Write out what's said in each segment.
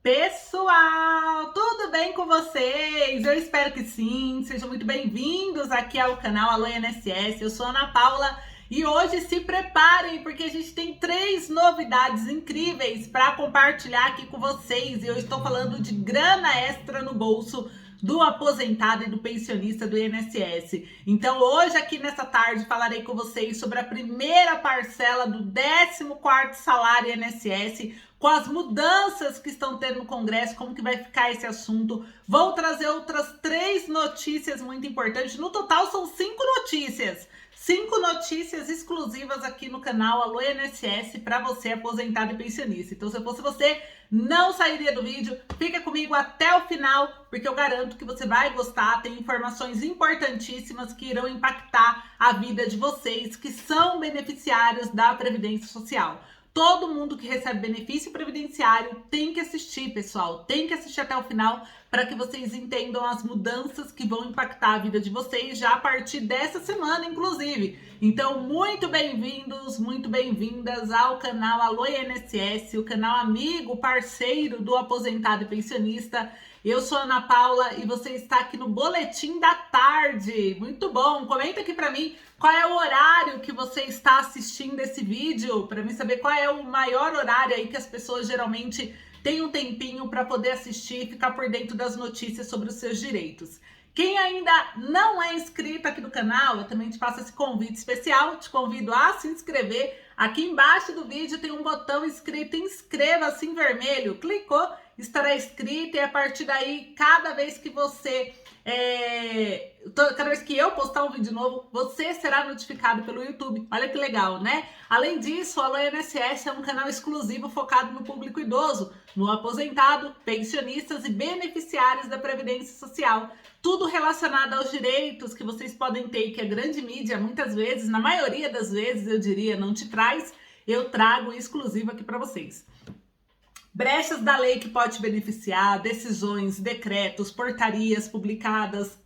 Pessoal, tudo bem com vocês? Eu espero que sim. Sejam muito bem-vindos aqui ao canal Alô INSS. Eu sou a Ana Paula e hoje se preparem porque a gente tem 3 novidades incríveis para compartilhar aqui com vocês. E eu estou falando de grana extra no bolso do aposentado e do pensionista do INSS. Então, hoje aqui nessa tarde falarei com vocês sobre a primeira parcela do 14º salário INSS, com as mudanças que estão tendo no Congresso, como que vai ficar esse assunto. Vou trazer outras 3 notícias muito importantes. No total são 5 notícias. 5 notícias exclusivas aqui no canal Alô INSS para você aposentado e pensionista. Então, se eu fosse você, não sairia do vídeo. Fica comigo até o final, porque eu garanto que você vai gostar. Tem informações importantíssimas que irão impactar a vida de vocês que são beneficiários da Previdência Social. Todo mundo que recebe benefício previdenciário tem que assistir, pessoal. Tem que assistir até o final para que vocês entendam as mudanças que vão impactar a vida de vocês já a partir dessa semana, inclusive. Então, muito bem-vindos, muito bem-vindas ao canal Alô INSS, o canal amigo, parceiro do aposentado e pensionista. Eu sou a Ana Paula e você está aqui no Boletim da Tarde. Muito bom! Comenta aqui para mim qual é o horário que você está assistindo esse vídeo, para mim saber qual é o maior horário aí que as pessoas geralmente têm um tempinho para poder assistir e ficar por dentro das notícias sobre os seus direitos. Quem ainda não é inscrito aqui no canal, eu também te faço esse convite especial, te convido a se inscrever. Aqui embaixo do vídeo tem um botão escrito inscreva-se em vermelho, clicou, estará inscrito e a partir daí, cada vez que eu postar um vídeo novo, você será notificado pelo YouTube. Olha que legal, né? Além disso, o Alô INSS é um canal exclusivo focado no público idoso, no aposentado, pensionistas e beneficiários da Previdência Social. Tudo relacionado aos direitos que vocês podem ter e que a grande mídia, muitas vezes, na maioria das vezes, eu diria, não te traz, eu trago exclusivo aqui para vocês. Brechas da lei que pode te beneficiar, decisões, decretos, portarias publicadas,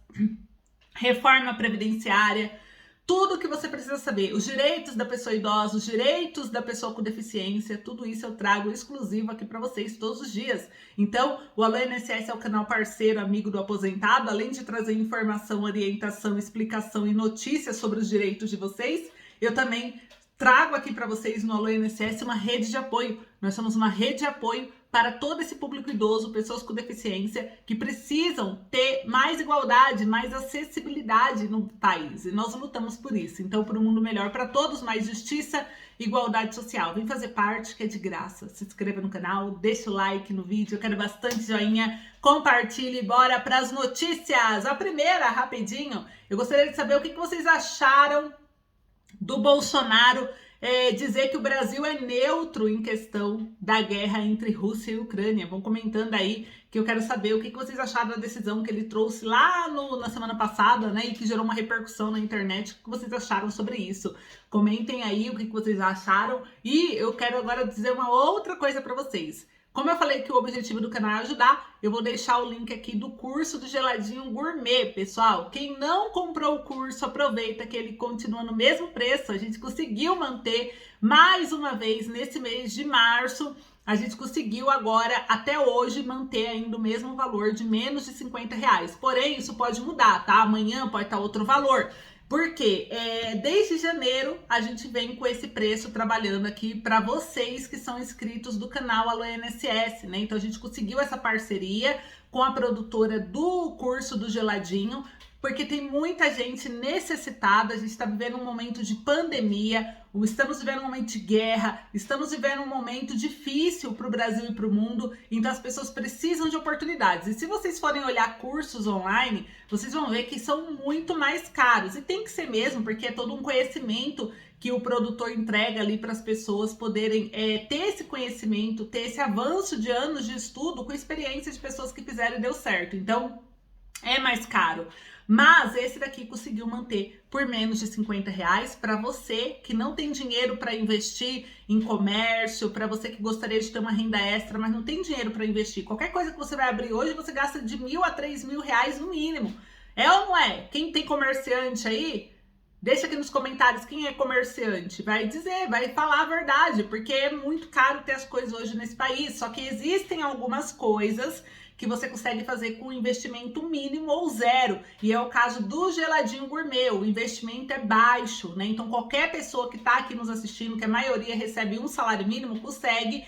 reforma previdenciária, tudo que você precisa saber, os direitos da pessoa idosa, os direitos da pessoa com deficiência, tudo isso eu trago exclusivo aqui para vocês todos os dias. Então, o Alô INSS é o canal parceiro, amigo do aposentado, além de trazer informação, orientação, explicação e notícias sobre os direitos de vocês, eu também trago aqui para vocês no Alô INSS uma rede de apoio. Nós somos uma rede de apoio para todo esse público idoso, pessoas com deficiência, que precisam ter mais igualdade, mais acessibilidade no país. E nós lutamos por isso. Então, por um mundo melhor para todos, mais justiça, igualdade social. Vem fazer parte, que é de graça. Se inscreva no canal, deixa o like no vídeo, eu quero bastante joinha, compartilhe, bora para as notícias. A primeira, rapidinho, eu gostaria de saber o que vocês acharam do Bolsonaro dizer que o Brasil é neutro em questão da guerra entre Rússia e Ucrânia. Vão comentando aí, que eu quero saber o que vocês acharam da decisão que ele trouxe lá na semana passada, né, e que gerou uma repercussão na internet. O que vocês acharam sobre isso? Comentem aí o que vocês acharam. E eu quero agora dizer uma outra coisa para vocês. Como eu falei que o objetivo do canal é ajudar, eu vou deixar o link aqui do curso do Geladinho Gourmet, pessoal. Quem não comprou o curso, aproveita que ele continua no mesmo preço. A gente conseguiu manter mais uma vez nesse mês de março. A gente conseguiu agora, até hoje, manter ainda o mesmo valor de menos de R$50. Porém, isso pode mudar, tá? Amanhã pode estar outro valor. Porque desde janeiro a gente vem com esse preço trabalhando aqui para vocês que são inscritos do canal Alô INSS, né? Então a gente conseguiu essa parceria com a produtora do curso do Geladinho, porque tem muita gente necessitada. A gente está vivendo um momento de pandemia, estamos vivendo um momento de guerra, estamos vivendo um momento difícil para o Brasil e para o mundo, então as pessoas precisam de oportunidades. E se vocês forem olhar cursos online, vocês vão ver que são muito mais caros, e tem que ser mesmo, porque é todo um conhecimento que o produtor entrega ali para as pessoas poderem ter esse conhecimento, ter esse avanço de anos de estudo com experiência de pessoas que fizeram e deu certo. Então, é mais caro. Mas esse daqui conseguiu manter por menos de R$50 para você que não tem dinheiro para investir em comércio, para você que gostaria de ter uma renda extra, mas não tem dinheiro para investir. Qualquer coisa que você vai abrir hoje, você gasta de R$1.000 a R$3.000 no mínimo. É ou não é? Quem tem comerciante aí, Deixa aqui nos comentários quem é comerciante, vai dizer, vai falar a verdade, porque é muito caro ter as coisas hoje nesse país, só que existem algumas coisas que você consegue fazer com investimento mínimo ou zero, e é o caso do geladinho gourmet, o investimento é baixo, né? Então qualquer pessoa que está aqui nos assistindo, que a maioria recebe um salário mínimo, consegue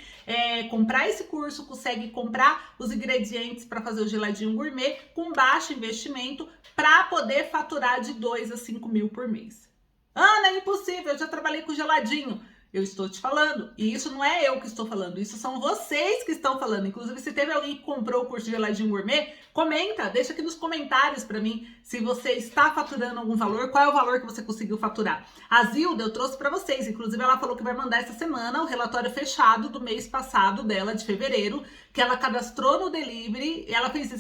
comprar esse curso, consegue comprar os ingredientes para fazer o geladinho gourmet com baixo investimento para poder faturar de 2 a 5 mil por mês. Ana, é impossível, eu já trabalhei com geladinho. Eu estou te falando, e isso não é eu que estou falando, isso são vocês que estão falando. Inclusive, se teve alguém que comprou o curso de geladinho gourmet, comenta, deixa aqui nos comentários para mim se você está faturando algum valor, qual é o valor que você conseguiu faturar. A Zilda, eu trouxe para vocês, inclusive ela falou que vai mandar essa semana o relatório fechado do mês passado dela, de fevereiro, que ela cadastrou no delivery, e ela fez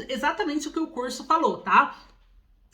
exatamente o que o curso falou, tá?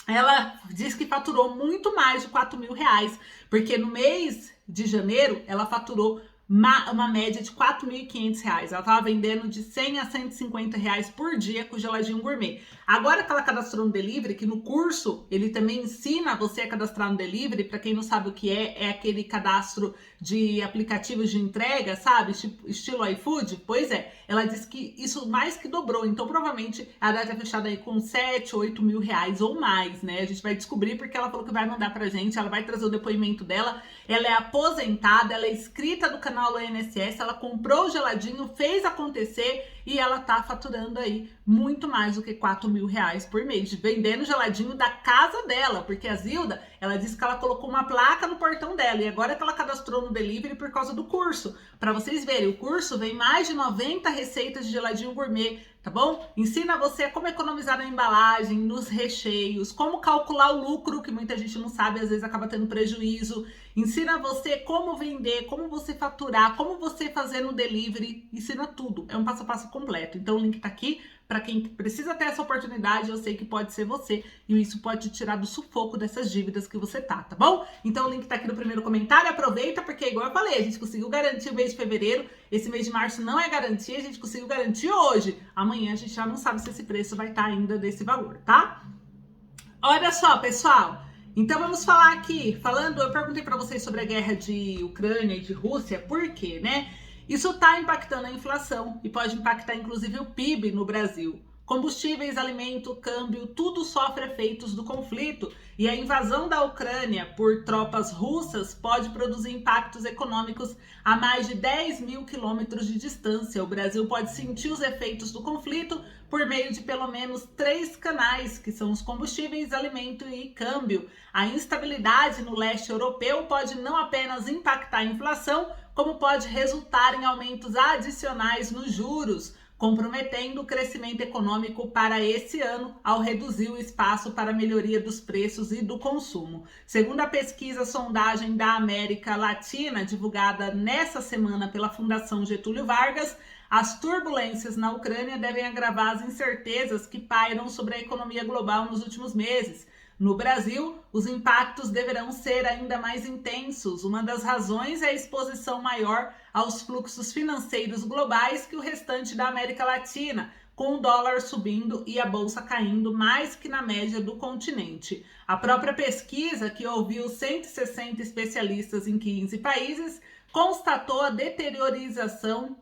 Ela diz que faturou muito mais de 4 mil reais, porque no mês de janeiro ela faturou uma média de 4.500 reais. Ela estava vendendo de 100 a 150 reais por dia com o geladinho gourmet. Agora que ela cadastrou no delivery, que no curso ele também ensina você a cadastrar no delivery, para quem não sabe o que é aquele cadastro de aplicativos de entrega, sabe? Estilo iFood. Pois é, ela disse que isso mais que dobrou, então provavelmente ela deve ter fechado aí com 7, 8 mil reais ou mais, né? A gente vai descobrir porque ela falou que vai mandar pra gente, ela vai trazer o depoimento dela. Ela é aposentada, ela é inscrita do canal do INSS, ela comprou o geladinho, fez acontecer e ela tá faturando aí muito mais do que 4 mil reais por mês, vendendo geladinho da casa dela, porque a Zilda, ela disse que ela colocou uma placa no portão dela e agora que ela cadastrou no delivery por causa do curso. Para vocês verem, o curso vem mais de 90 receitas de geladinho gourmet, tá bom? Ensina você como economizar na embalagem, nos recheios, como calcular o lucro, que muita gente não sabe, às vezes acaba tendo prejuízo. Ensina você como vender, como você faturar, como você fazer no delivery, ensina tudo. É um passo a passo completo. Então o link tá aqui para quem precisa ter essa oportunidade, eu sei que pode ser você e isso pode te tirar do sufoco dessas dívidas que você tá bom? Então o link tá aqui no primeiro comentário, aproveita porque igual eu falei, a gente conseguiu garantir o mês de fevereiro, esse mês de março não é garantia, a gente conseguiu garantir hoje. Amanhã a gente já não sabe se esse preço vai estar ainda desse valor, tá? Olha só, pessoal, então vamos falar aqui, eu perguntei para vocês sobre a guerra de Ucrânia e de Rússia, por quê, né? Isso está impactando a inflação e pode impactar inclusive o PIB no Brasil. Combustíveis, alimento, câmbio, tudo sofre efeitos do conflito e a invasão da Ucrânia por tropas russas pode produzir impactos econômicos a mais de 10 mil quilômetros de distância. O Brasil pode sentir os efeitos do conflito por meio de pelo menos 3 canais, que são os combustíveis, alimento e câmbio. A instabilidade no leste europeu pode não apenas impactar a inflação, como pode resultar em aumentos adicionais nos juros, comprometendo o crescimento econômico para esse ano ao reduzir o espaço para a melhoria dos preços e do consumo. Segundo a pesquisa Sondagem da América Latina, divulgada nessa semana pela Fundação Getúlio Vargas, as turbulências na Ucrânia devem agravar as incertezas que pairam sobre a economia global nos últimos meses. No Brasil, os impactos deverão ser ainda mais intensos. Uma das razões é a exposição maior aos fluxos financeiros globais que o restante da América Latina, com o dólar subindo e a bolsa caindo mais que na média do continente. A própria pesquisa, que ouviu 160 especialistas em 15 países, constatou a deteriorização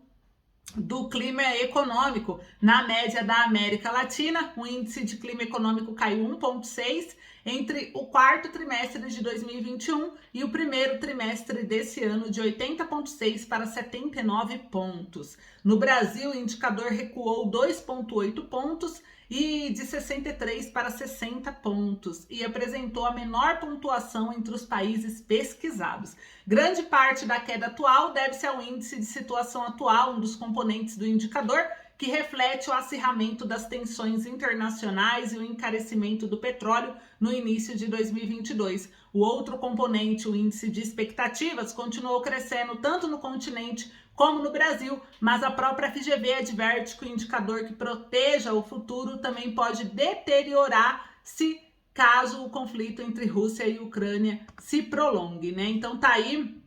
do clima econômico. Na média da América Latina, o índice de clima econômico caiu 1,6 entre o quarto trimestre de 2021 e o primeiro trimestre desse ano, de 80,6 para 79 pontos. No Brasil, o indicador recuou 2,8 pontos e de 63 para 60 pontos e apresentou a menor pontuação entre os países pesquisados. Grande parte da queda atual deve-se ao índice de situação atual, um dos componentes do indicador, que reflete o acirramento das tensões internacionais e o encarecimento do petróleo no início de 2022. O outro componente, o índice de expectativas, continuou crescendo tanto no continente como no Brasil, mas a própria FGV adverte que o indicador que proteja o futuro também pode deteriorar-se caso o conflito entre Rússia e Ucrânia se prolongue, né? Então tá aí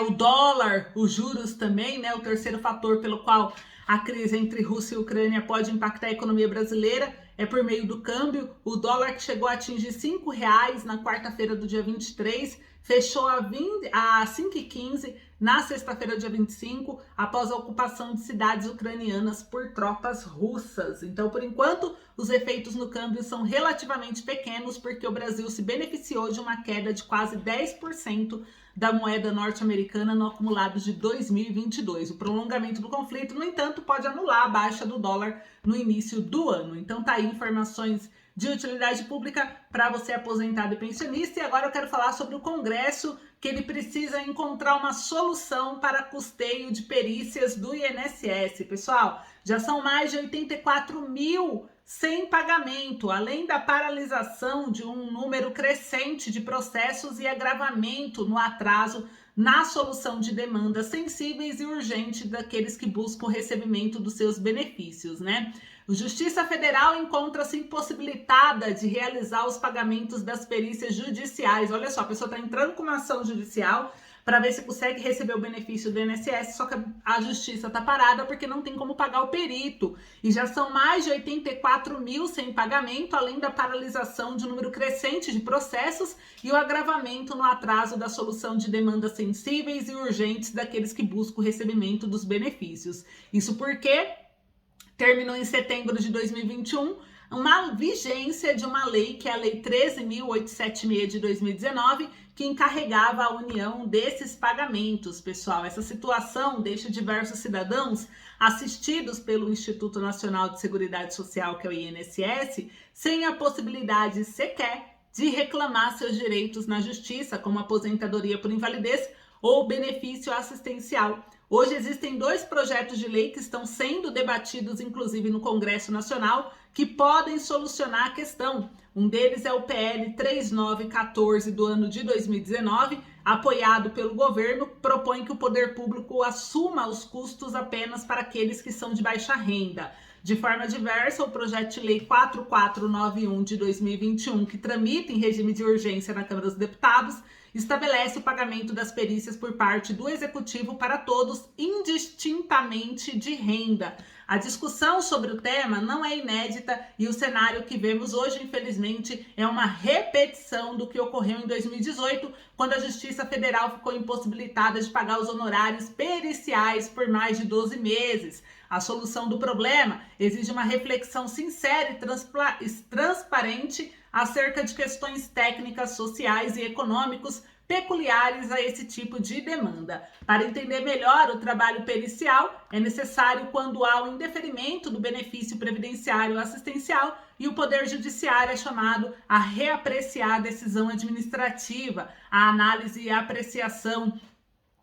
o dólar, os juros também, né? O terceiro fator pelo qual a crise entre Rússia e Ucrânia pode impactar a economia brasileira é por meio do câmbio. O dólar que chegou a atingir R$ 5,00 na quarta-feira do dia 23, fechou a 5,15 na sexta-feira, dia 25, após a ocupação de cidades ucranianas por tropas russas. Então, por enquanto, os efeitos no câmbio são relativamente pequenos, porque o Brasil se beneficiou de uma queda de quase 10% da moeda norte-americana no acumulado de 2022. O prolongamento do conflito, no entanto, pode anular a baixa do dólar no início do ano. Então, tá aí informações de utilidade pública para você aposentado e pensionista. E agora eu quero falar sobre o Congresso, que ele precisa encontrar uma solução para custeio de perícias do INSS. Pessoal, já são mais de 84 mil sem pagamento, além da paralisação de um número crescente de processos e agravamento no atraso na solução de demandas sensíveis e urgentes daqueles que buscam o recebimento dos seus benefícios, né? A Justiça Federal encontra-se impossibilitada de realizar os pagamentos das perícias judiciais. Olha só, a pessoa está entrando com uma ação judicial para ver se consegue receber o benefício do INSS, só que a justiça está parada porque não tem como pagar o perito. E já são mais de 84 mil sem pagamento, além da paralisação de um número crescente de processos e o agravamento no atraso da solução de demandas sensíveis e urgentes daqueles que buscam o recebimento dos benefícios. Isso porque terminou em setembro de 2021 uma vigência de uma lei, que é a Lei 13.876 de 2019, que encarregava a União desses pagamentos, pessoal. Essa situação deixa diversos cidadãos assistidos pelo Instituto Nacional de Seguridade Social, que é o INSS, sem a possibilidade sequer de reclamar seus direitos na justiça, como aposentadoria por invalidez ou benefício assistencial. Hoje existem 2 projetos de lei que estão sendo debatidos, inclusive no Congresso Nacional, que podem solucionar a questão. Um deles é o PL 3914 do ano de 2019, apoiado pelo governo, propõe que o poder público assuma os custos apenas para aqueles que são de baixa renda. De forma diversa, o projeto de lei 4491 de 2021, que tramita em regime de urgência na Câmara dos Deputados, estabelece o pagamento das perícias por parte do Executivo para todos, indistintamente de renda. A discussão sobre o tema não é inédita e o cenário que vemos hoje, infelizmente, é uma repetição do que ocorreu em 2018, quando a Justiça Federal ficou impossibilitada de pagar os honorários periciais por mais de 12 meses. A solução do problema exige uma reflexão sincera e transparente acerca de questões técnicas, sociais e econômicos peculiares a esse tipo de demanda. Para entender melhor o trabalho pericial, é necessário, quando há o indeferimento do benefício previdenciário assistencial, e o Poder Judiciário é chamado a reapreciar a decisão administrativa. A análise e a apreciação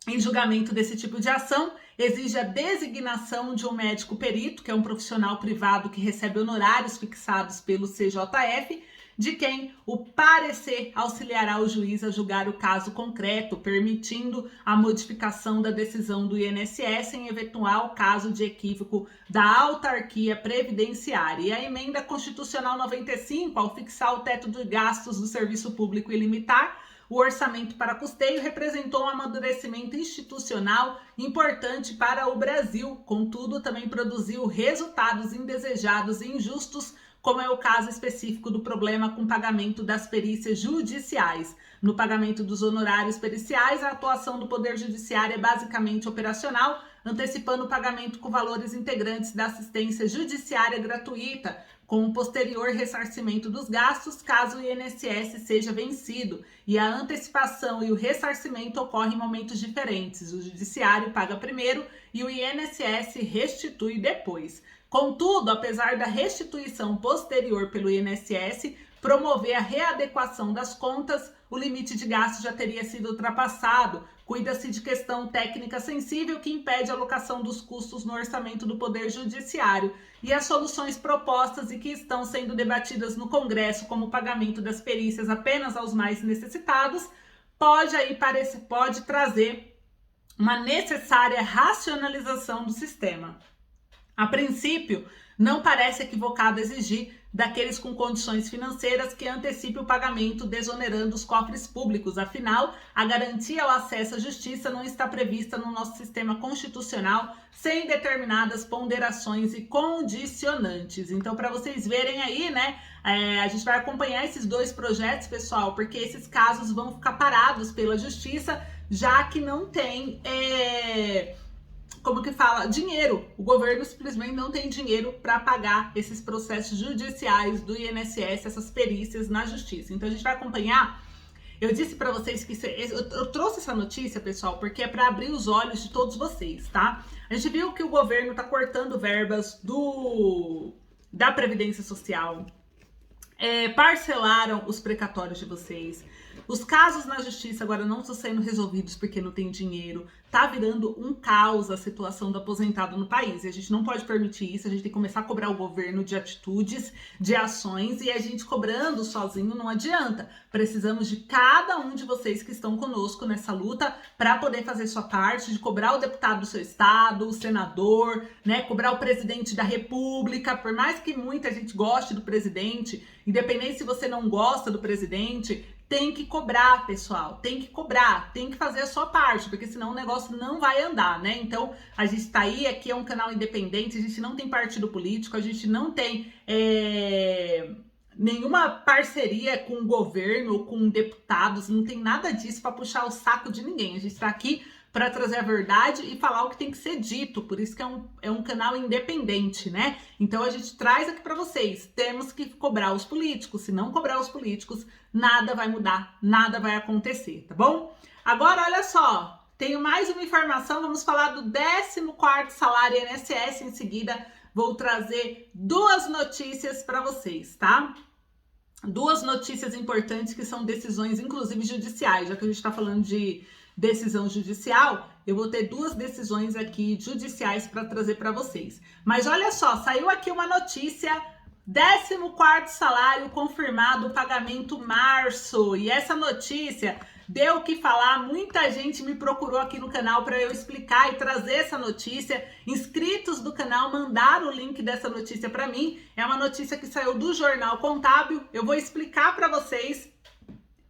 em julgamento desse tipo de ação exige a designação de um médico perito, que é um profissional privado que recebe honorários fixados pelo CJF, de quem o parecer auxiliará o juiz a julgar o caso concreto, permitindo a modificação da decisão do INSS em eventual caso de equívoco da autarquia previdenciária. E a emenda constitucional 95, ao fixar o teto de gastos do serviço público e limitar o orçamento para custeio, representou um amadurecimento institucional importante para o Brasil. Contudo, também produziu resultados indesejados e injustos, como é o caso específico do problema com o pagamento das perícias judiciais. No pagamento dos honorários periciais, a atuação do Poder Judiciário é basicamente operacional, antecipando o pagamento com valores integrantes da assistência judiciária gratuita, com o posterior ressarcimento dos gastos, caso o INSS seja vencido. E a antecipação e o ressarcimento ocorrem em momentos diferentes. O Judiciário paga primeiro e o INSS restitui depois. Contudo, apesar da restituição posterior pelo INSS promover a readequação das contas, o limite de gasto já teria sido ultrapassado. Cuida-se de questão técnica sensível que impede a alocação dos custos no orçamento do Poder Judiciário. E as soluções propostas e que estão sendo debatidas no Congresso, como o pagamento das perícias apenas aos mais necessitados, pode trazer uma necessária racionalização do sistema. A princípio, não parece equivocado exigir daqueles com condições financeiras que antecipe o pagamento, desonerando os cofres públicos. Afinal, a garantia ao acesso à justiça não está prevista no nosso sistema constitucional, sem determinadas ponderações e condicionantes. Então, para vocês verem aí, né, a gente vai acompanhar esses dois projetos, pessoal, porque esses casos vão ficar parados pela justiça, já que não tem... como que fala? Dinheiro. O governo simplesmente não tem dinheiro para pagar esses processos judiciais do INSS, essas perícias na justiça. Então a gente vai acompanhar. Eu disse para vocês que eu trouxe essa notícia, pessoal, porque é para abrir os olhos de todos vocês, tá? A gente viu que o governo está cortando verbas da Previdência Social, parcelaram os precatórios de vocês. Os casos na justiça agora não estão sendo resolvidos porque não tem dinheiro. Tá virando um caos a situação do aposentado no país. E a gente não pode permitir isso. A gente tem que começar a cobrar o governo de atitudes, de ações. E a gente cobrando sozinho não adianta. Precisamos de cada um de vocês que estão conosco nessa luta para poder fazer sua parte, de cobrar o deputado do seu estado, o senador, né? Cobrar o presidente da república. Por mais que muita gente goste do presidente, independente se você não gosta do presidente, tem que cobrar, pessoal, tem que cobrar, tem que fazer a sua parte, porque senão o negócio não vai andar, né? Então, a gente tá aí, aqui é um canal independente, a gente não tem partido político, a gente não tem nenhuma parceria com o governo, com deputados, não tem nada disso para puxar o saco de ninguém. A gente tá aqui para trazer a verdade e falar o que tem que ser dito, por isso que é um canal independente, né? Então a gente traz aqui para vocês, temos que cobrar os políticos, se não cobrar os políticos, nada vai mudar, nada vai acontecer, tá bom? Agora, olha só, tenho mais uma informação, vamos falar do 14º salário INSS, em seguida vou trazer duas notícias para vocês, tá? Duas notícias importantes que são decisões, inclusive judiciais, já que a gente está falando de decisão judicial, eu vou ter duas decisões aqui judiciais para trazer para vocês. Mas olha só, saiu aqui uma notícia, 14º salário confirmado, pagamento março, e essa notícia deu o que falar, muita gente me procurou aqui no canal para eu explicar e trazer essa notícia, inscritos do canal mandaram o link dessa notícia para mim, é uma notícia que saiu do Jornal Contábil, eu vou explicar para vocês.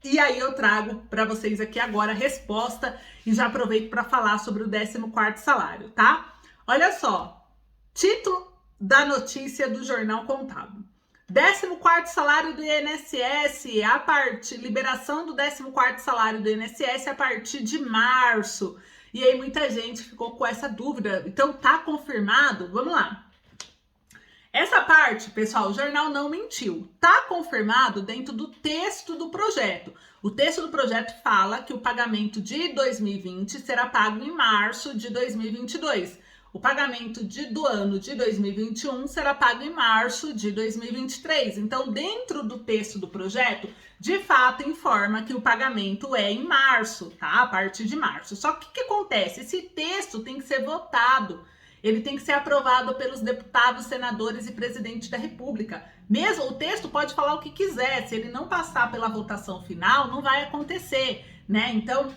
E aí eu trago para vocês aqui agora a resposta e já aproveito para falar sobre o 14º salário, tá? Olha só, título da notícia do Jornal Contábil. 14º salário do INSS, liberação do 14º salário do INSS a partir de março. E aí muita gente ficou com essa dúvida, então tá confirmado? Vamos lá. Essa parte, pessoal, o jornal não mentiu. Tá confirmado dentro do texto do projeto. O texto do projeto fala que o pagamento de 2020 será pago em março de 2022. O pagamento do ano de 2021 será pago em março de 2023. Então, dentro do texto do projeto, de fato, informa que o pagamento é em março, tá? A partir de março. Só que o que acontece? Esse texto tem que ser votado. Ele tem que ser aprovado pelos deputados, senadores e presidente da República. Mesmo o texto pode falar o que quiser, se ele não passar pela votação final, não vai acontecer, né? Então,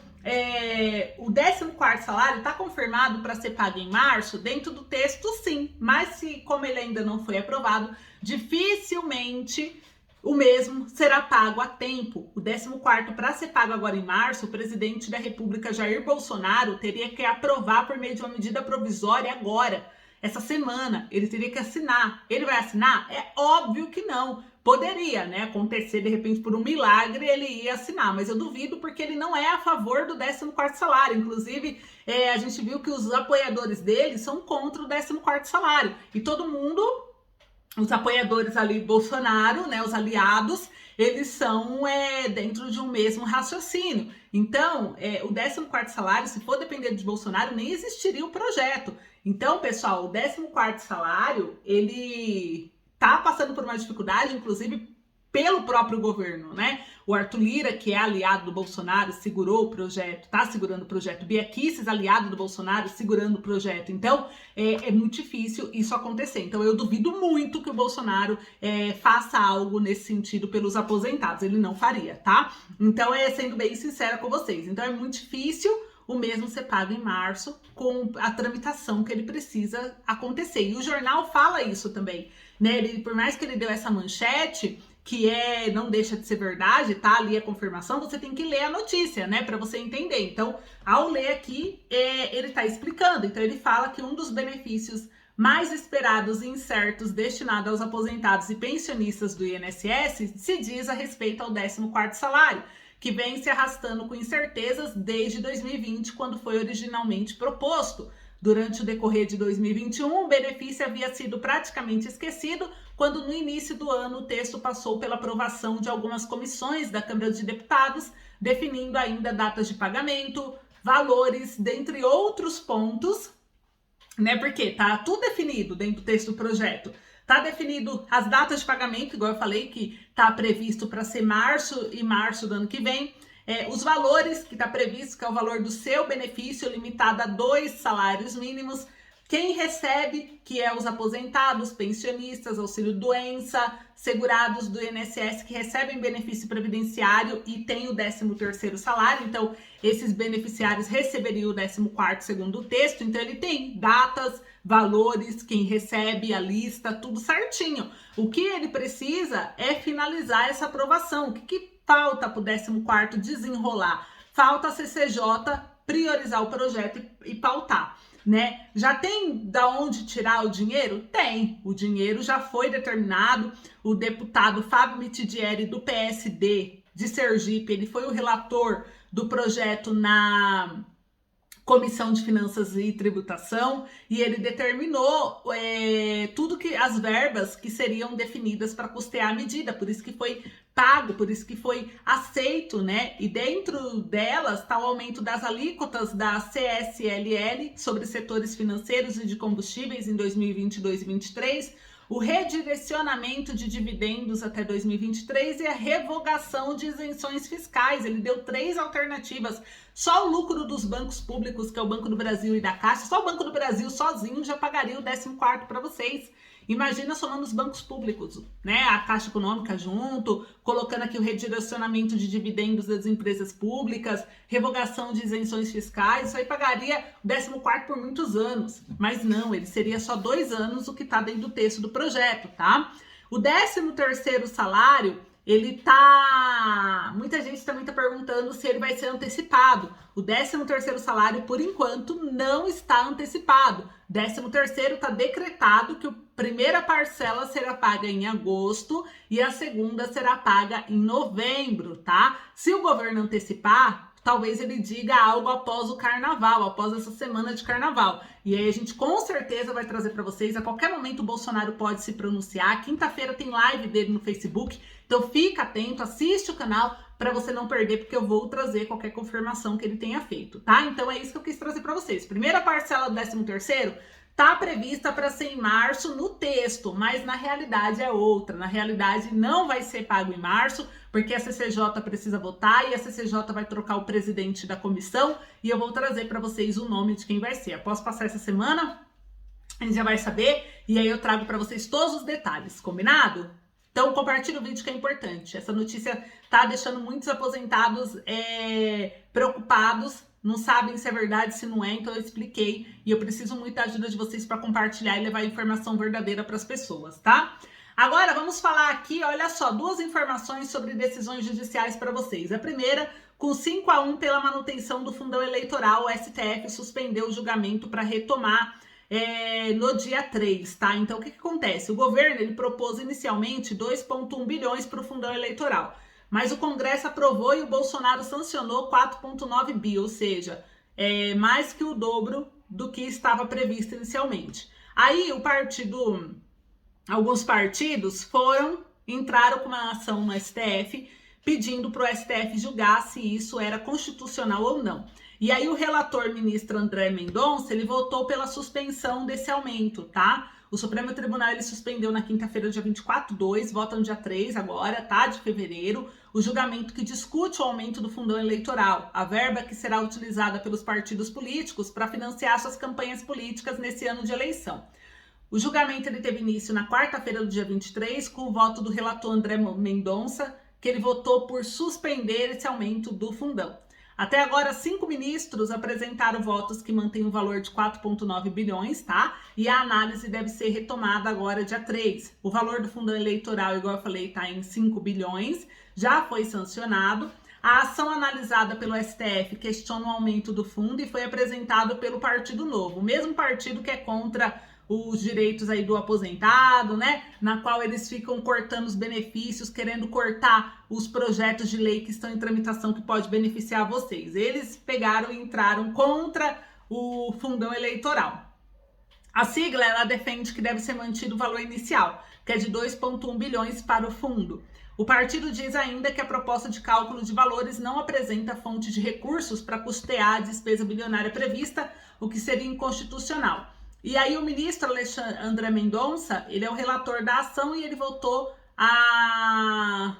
o 14º salário está confirmado para ser pago em março, dentro do texto sim, mas como ele ainda não foi aprovado, dificilmente o mesmo será pago a tempo. O 14º, para ser pago agora em março, o presidente da República, Jair Bolsonaro, teria que aprovar por meio de uma medida provisória agora, essa semana. Ele teria que assinar. Ele vai assinar? É óbvio que não. Poderia, né, acontecer, de repente, por um milagre, ele ia assinar, mas eu duvido porque ele não é a favor do 14º salário. Inclusive, a gente viu que os apoiadores dele são contra o 14º salário. E todo mundo... Os apoiadores ali, Bolsonaro, né, os aliados, eles são dentro de um mesmo raciocínio. Então, o 14º salário, se for depender de Bolsonaro, nem existiria o projeto. Então, pessoal, o 14º salário, ele tá passando por uma dificuldade, inclusive pelo próprio governo, né? O Arthur Lira, que é aliado do Bolsonaro, segurou o projeto, tá segurando o projeto. Bia Kicis, aliado do Bolsonaro, segurando o projeto. Então, é muito difícil isso acontecer. Então, eu duvido muito que o Bolsonaro faça algo nesse sentido pelos aposentados. Ele não faria, tá? Então, sendo bem sincera com vocês. Então, é muito difícil. o mesmo ser pago em março, com a tramitação que ele precisa acontecer. E o jornal fala isso também, né? Por mais que ele deu essa manchete, que não deixa de ser verdade, tá ali a confirmação, você tem que ler a notícia, né, para você entender. Então, ao ler aqui, ele tá explicando. Então, ele fala que um dos benefícios mais esperados e incertos destinados aos aposentados e pensionistas do INSS se diz a respeito ao 14º salário, que vem se arrastando com incertezas desde 2020, quando foi originalmente proposto. Durante o decorrer de 2021, o benefício havia sido praticamente esquecido, quando no início do ano o texto passou pela aprovação de algumas comissões da Câmara de Deputados, definindo ainda datas de pagamento, valores, dentre outros pontos, né? Porque tá tudo definido dentro do texto do projeto. Tá definido as datas de pagamento, igual eu falei, que tá previsto para ser março e março do ano que vem. Os valores que está previsto, que é o valor do seu benefício, limitado a 2 salários mínimos. Quem recebe, que é os aposentados, pensionistas, auxílio-doença, segurados do INSS que recebem benefício previdenciário e tem o 13º salário. Então, esses beneficiários receberiam o 14º segundo o texto. Então, ele tem datas, valores, quem recebe, a lista, tudo certinho. O que ele precisa é finalizar essa aprovação. O que falta para o 14º desenrolar? Falta a CCJ priorizar o projeto e pautar, né? Já tem da onde tirar o dinheiro? Tem. O dinheiro já foi determinado. O deputado Fábio Mitidieri, do PSD de Sergipe, ele foi o relator do projeto na Comissão de Finanças e Tributação, e ele determinou tudo que as verbas que seriam definidas para custear a medida, por isso que foi pago, por isso que foi aceito, né? E dentro delas está o aumento das alíquotas da CSLL sobre setores financeiros e de combustíveis em 2022 e 2023, o redirecionamento de dividendos até 2023 e a revogação de isenções fiscais. Ele deu 3 alternativas. Só o lucro dos bancos públicos, que é o Banco do Brasil e da Caixa, só o Banco do Brasil sozinho já pagaria o 14º para vocês. Imagina somando os bancos públicos, né? A Caixa Econômica junto, colocando aqui o redirecionamento de dividendos das empresas públicas, revogação de isenções fiscais, isso aí pagaria o 14º por muitos anos. Mas não, ele seria só 2 anos, o que está dentro do texto do projeto, tá? O 13º salário, ele tá... Muita gente também tá perguntando se ele vai ser antecipado. O 13º salário, por enquanto, não está antecipado. 13º está decretado que a primeira parcela será paga em agosto e a segunda será paga em novembro, tá? Se o governo antecipar, talvez ele diga algo após o carnaval, após essa semana de carnaval. E aí a gente com certeza vai trazer para vocês. A qualquer momento o Bolsonaro pode se pronunciar. Quinta-feira tem live dele no Facebook. Então fica atento, assiste o canal para você não perder, porque eu vou trazer qualquer confirmação que ele tenha feito, tá? Então é isso que eu quis trazer para vocês. Primeira parcela do 13º tá prevista para ser em março no texto, mas na realidade é outra. Na realidade não vai ser pago em março, porque a CCJ precisa votar e a CCJ vai trocar o presidente da comissão e eu vou trazer para vocês o nome de quem vai ser. Após passar essa semana, a gente já vai saber e aí eu trago para vocês todos os detalhes, combinado? Então compartilha o vídeo que é importante. Essa notícia tá deixando muitos aposentados preocupados, não sabem se é verdade, se não é, então eu expliquei e eu preciso muito da ajuda de vocês para compartilhar e levar a informação verdadeira para as pessoas, tá? Agora vamos falar aqui, olha só, 2 informações sobre decisões judiciais para vocês. A primeira, com 5-1 pela manutenção do fundão eleitoral, o STF suspendeu o julgamento para retomar no dia 3, tá? Então, o que acontece? O governo, ele propôs inicialmente 2,1 bilhões para o fundão eleitoral, mas o Congresso aprovou e o Bolsonaro sancionou 4,9 bi, ou seja, mais que o dobro do que estava previsto inicialmente. Aí, alguns partidos entraram com uma ação no STF, pedindo para o STF julgar se isso era constitucional ou não. E aí o relator ministro André Mendonça, ele votou pela suspensão desse aumento, tá? O Supremo Tribunal, ele suspendeu na quinta-feira, dia 24/2, vota no dia 3 agora, tá? De fevereiro, o julgamento que discute o aumento do fundão eleitoral, a verba que será utilizada pelos partidos políticos para financiar suas campanhas políticas nesse ano de eleição. O julgamento ele teve início na quarta-feira do dia 23, com o voto do relator André Mendonça, que ele votou por suspender esse aumento do fundão. Até agora, 5 ministros apresentaram votos que mantêm o valor de 4,9 bilhões, tá? E a análise deve ser retomada agora, dia 3. O valor do fundão eleitoral, igual eu falei, está em 5 bilhões, já foi sancionado. A ação analisada pelo STF questiona o aumento do fundo e foi apresentado pelo Partido Novo, o mesmo partido que é contra os direitos aí do aposentado, né? Na qual eles ficam cortando os benefícios, querendo cortar os projetos de lei que estão em tramitação que pode beneficiar vocês. Eles pegaram e entraram contra o fundão eleitoral. A sigla, ela defende que deve ser mantido o valor inicial, que é de 2,1 bilhões para o fundo. O partido diz ainda que a proposta de cálculo de valores não apresenta fonte de recursos para custear a despesa bilionária prevista, o que seria inconstitucional. E aí o ministro André Mendonça, ele é o relator da ação e ele votou a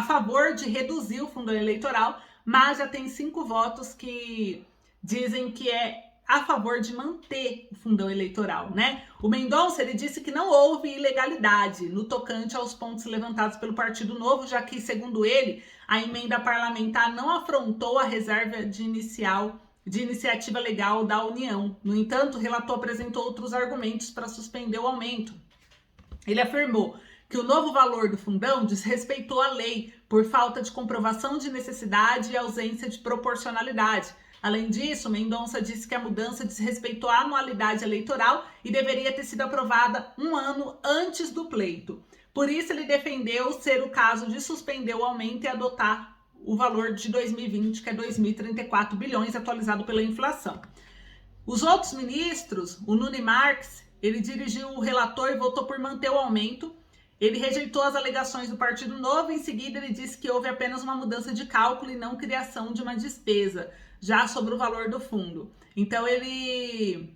favor de reduzir o fundo eleitoral, mas já tem 5 votos que dizem que é a favor de manter o fundão eleitoral, né? O Mendonça, ele disse que não houve ilegalidade no tocante aos pontos levantados pelo Partido Novo, já que, segundo ele, a emenda parlamentar não afrontou a reserva de iniciativa legal da União. No entanto, o relator apresentou outros argumentos para suspender o aumento. Ele afirmou que o novo valor do fundão desrespeitou a lei por falta de comprovação de necessidade e ausência de proporcionalidade. Além disso, Mendonça disse que a mudança desrespeitou a anualidade eleitoral e deveria ter sido aprovada 1 ano antes do pleito. Por isso, ele defendeu ser o caso de suspender o aumento e adotar o valor de 2020, que é 2.034 bilhões, atualizado pela inflação. Os outros ministros, o Nunes Marques, ele dirigiu o relator e votou por manter o aumento. Ele rejeitou as alegações do Partido Novo, em seguida ele disse que houve apenas uma mudança de cálculo e não criação de uma despesa, já sobre o valor do fundo. Então ele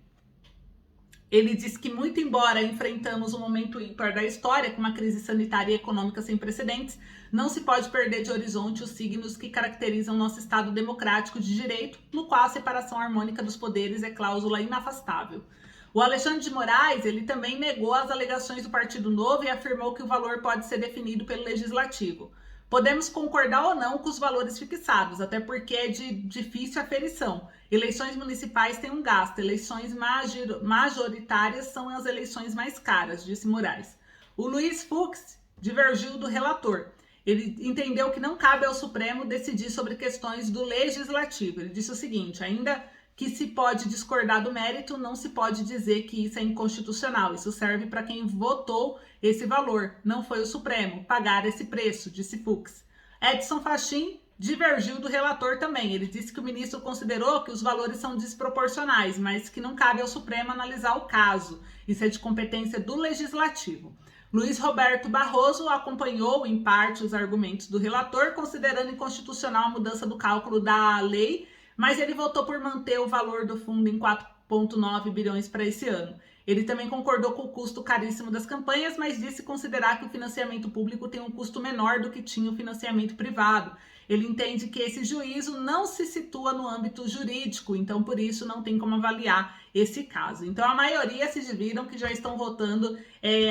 disse que, muito embora enfrentamos um momento ímpar da história, com uma crise sanitária e econômica sem precedentes, não se pode perder de horizonte os signos que caracterizam nosso Estado democrático de direito, no qual a separação harmônica dos poderes é cláusula inafastável. O Alexandre de Moraes, ele também negou as alegações do Partido Novo e afirmou que o valor pode ser definido pelo Legislativo. Podemos concordar ou não com os valores fixados, até porque é de difícil aferição. Eleições municipais têm um gasto, eleições majoritárias são as eleições mais caras, disse Moraes. O Luiz Fux divergiu do relator. Ele entendeu que não cabe ao Supremo decidir sobre questões do Legislativo. Ele disse o seguinte: ainda que se pode discordar do mérito, não se pode dizer que isso é inconstitucional. Isso serve para quem votou esse valor. Não foi o Supremo pagar esse preço, disse Fux. Edson Fachin divergiu do relator também. Ele disse que o ministro considerou que os valores são desproporcionais, mas que não cabe ao Supremo analisar o caso. Isso é de competência do Legislativo. Luiz Roberto Barroso acompanhou, em parte, os argumentos do relator, considerando inconstitucional a mudança do cálculo da lei, mas ele votou por manter o valor do fundo em 4,9 bilhões para esse ano. Ele também concordou com o custo caríssimo das campanhas, mas disse considerar que o financiamento público tem um custo menor do que tinha o financiamento privado. Ele entende que esse juízo não se situa no âmbito jurídico, então por isso não tem como avaliar esse caso. Então a maioria se viram que já estão votando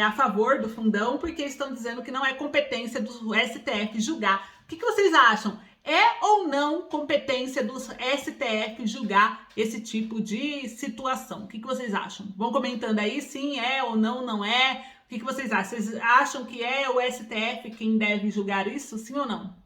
a favor do fundão, porque estão dizendo que não é competência do STF julgar. O que vocês acham? É ou não competência do STF julgar esse tipo de situação? O que vocês acham? Vão comentando aí, sim, é ou não, não é. O que vocês acham? Vocês acham que é o STF quem deve julgar isso, sim ou não?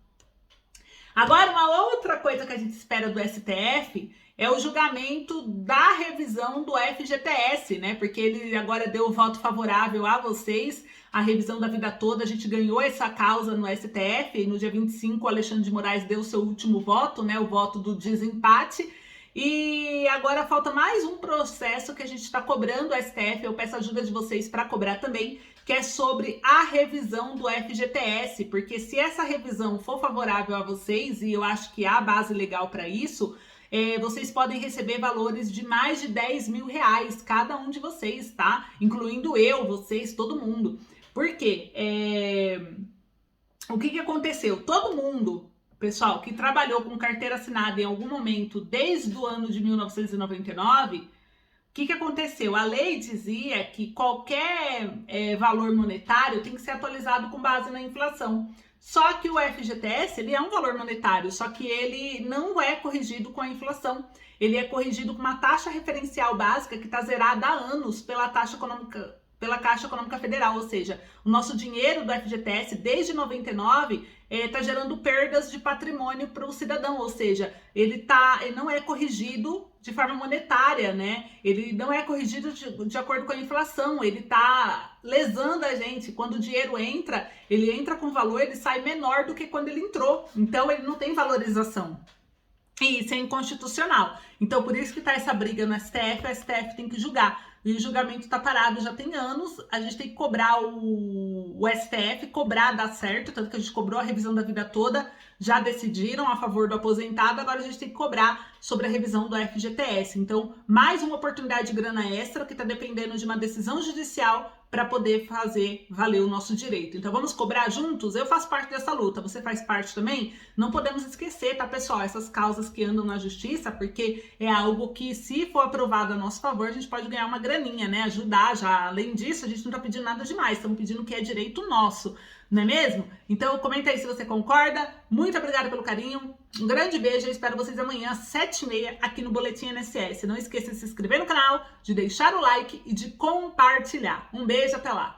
Agora, uma outra coisa que a gente espera do STF é o julgamento da revisão do FGTS, né? Porque ele agora deu o voto favorável a vocês, a revisão da vida toda. A gente ganhou essa causa no STF e no dia 25 o Alexandre de Moraes deu o seu último voto, né? O voto do desempate. E agora falta mais um processo que a gente está cobrando o STF. Eu peço a ajuda de vocês para cobrar também, que é sobre a revisão do FGTS, porque se essa revisão for favorável a vocês, e eu acho que há base legal para isso, vocês podem receber valores de mais de 10 mil reais, cada um de vocês, tá? Incluindo eu, vocês, todo mundo. Por quê? O que aconteceu? Todo mundo, pessoal, que trabalhou com carteira assinada em algum momento desde o ano de 1999, o que aconteceu? A lei dizia que qualquer valor monetário tem que ser atualizado com base na inflação. Só que o FGTS, ele é um valor monetário, só que ele não é corrigido com a inflação. Ele é corrigido com uma taxa referencial básica que está zerada há anos pela Caixa Econômica Federal, ou seja, o nosso dinheiro do FGTS desde 99 está gerando perdas de patrimônio para o cidadão, ou seja, ele não é corrigido de forma monetária, né? Ele não é corrigido de acordo com a inflação, ele está lesando a gente. Quando o dinheiro entra, ele entra com valor, ele sai menor do que quando ele entrou, então ele não tem valorização. E isso é inconstitucional. Então, por isso que tá essa briga no STF, o STF tem que julgar. E o julgamento tá parado já tem anos, a gente tem que cobrar o STF, cobrar dar certo, tanto que a gente cobrou a revisão da vida toda, já decidiram a favor do aposentado, agora a gente tem que cobrar sobre a revisão do FGTS. Então, mais uma oportunidade de grana extra que tá dependendo de uma decisão judicial para poder fazer valer o nosso direito. Então vamos cobrar juntos? Eu faço parte dessa luta, você faz parte também? Não podemos esquecer, tá, pessoal, essas causas que andam na justiça, porque é algo que, se for aprovado a nosso favor, a gente pode ganhar uma graninha, né? Ajudar já. Além disso, a gente não tá pedindo nada demais, estamos pedindo o que é direito nosso, não é mesmo? Então comenta aí se você concorda. Muito obrigada pelo carinho. Um grande beijo, eu espero vocês amanhã às 7h30 aqui no Boletim INSS. Não esqueça de se inscrever no canal, de deixar o like e de compartilhar. Um beijo, até lá!